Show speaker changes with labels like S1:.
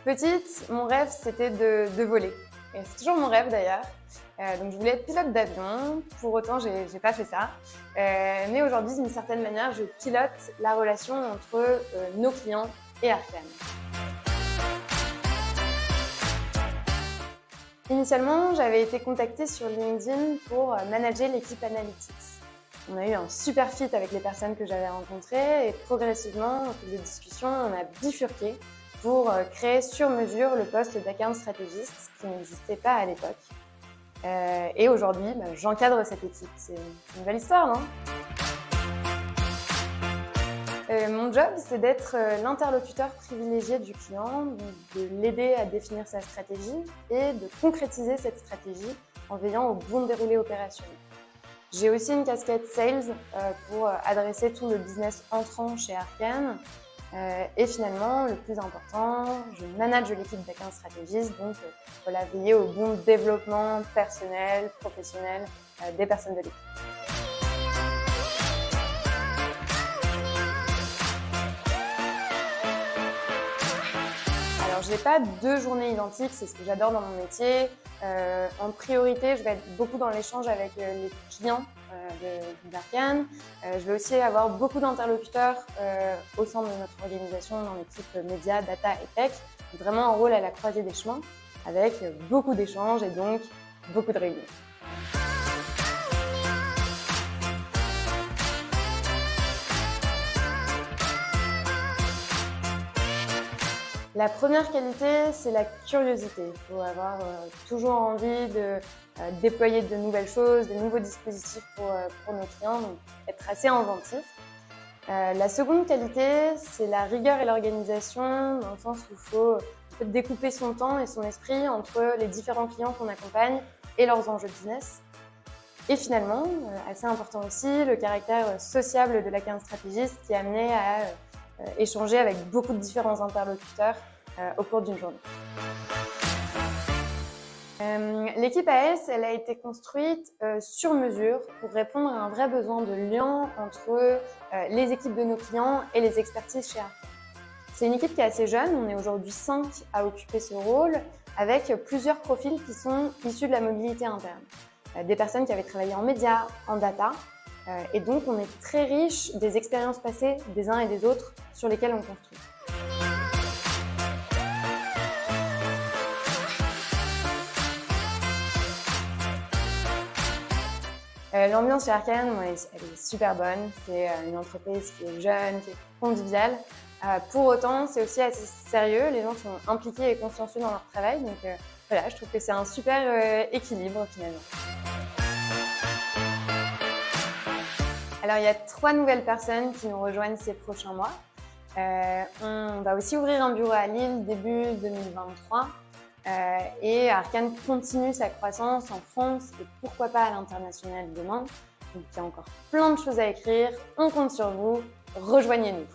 S1: Petite, mon rêve, c'était de voler. Et c'est toujours mon rêve d'ailleurs. Donc je voulais être pilote d'avion. Pour autant, j'ai pas fait ça. Mais aujourd'hui, d'une certaine manière, je pilote la relation entre nos clients et Arcane. Initialement, j'avais été contactée sur LinkedIn pour manager l'équipe Analytics. On a eu un super fit avec les personnes que j'avais rencontrées et progressivement, au fil des discussions, on a bifurqué pour créer sur mesure le poste d'account strategist qui n'existait pas à l'époque. Et aujourd'hui, j'encadre cette équipe. C'est une belle histoire, non ? Mon job, c'est d'être l'interlocuteur privilégié du client, de l'aider à définir sa stratégie et de concrétiser cette stratégie en veillant au bon déroulé opérationnel. J'ai aussi une casquette sales pour adresser tout le business entrant chez Arcane. Et finalement, le plus important, je manage l'équipe d'account strategist, donc voilà, veiller au bon développement personnel, professionnel des personnes de l'équipe. Alors, je n'ai pas deux journées identiques, c'est ce que j'adore dans mon métier. En priorité, je vais être beaucoup dans l'échange avec les clients d'Arcane. Je vais aussi avoir beaucoup d'interlocuteurs au sein de notre organisation dans l'équipe média, data et tech. Vraiment un rôle à la croisée des chemins avec beaucoup d'échanges et donc beaucoup de réunions. La première qualité, c'est la curiosité. Il faut avoir toujours envie de déployer de nouvelles choses, de nouveaux dispositifs pour nos clients, donc être assez inventif. La seconde qualité, c'est la rigueur et l'organisation, dans le sens où il faut découper son temps et son esprit entre les différents clients qu'on accompagne et leurs enjeux business. Et finalement, assez important aussi, le caractère sociable de l'account strategist qui est amené à échanger avec beaucoup de différents interlocuteurs au cours d'une journée. L'équipe AS, elle a été construite sur mesure pour répondre à un vrai besoin de lien entre les équipes de nos clients et les expertises chez Arcane. C'est une équipe qui est assez jeune, on est aujourd'hui 5 à occuper ce rôle, avec plusieurs profils qui sont issus de la mobilité interne. Des personnes qui avaient travaillé en médias, en data, et donc on est très riche des expériences passées des uns et des autres sur lesquelles on construit. L'ambiance chez Arcane, elle est super bonne. C'est une entreprise qui est jeune, qui est conviviale. Pour autant, c'est aussi assez sérieux. Les gens sont impliqués et consciencieux dans leur travail. Donc voilà, je trouve que c'est un super équilibre finalement. Alors, il y a 3 nouvelles personnes qui nous rejoignent ces prochains mois. On va aussi ouvrir un bureau à Lille début 2023. Et Arcane continue sa croissance en France et pourquoi pas à l'international demain. Donc il y a encore plein de choses à écrire. On compte sur vous. Rejoignez-nous.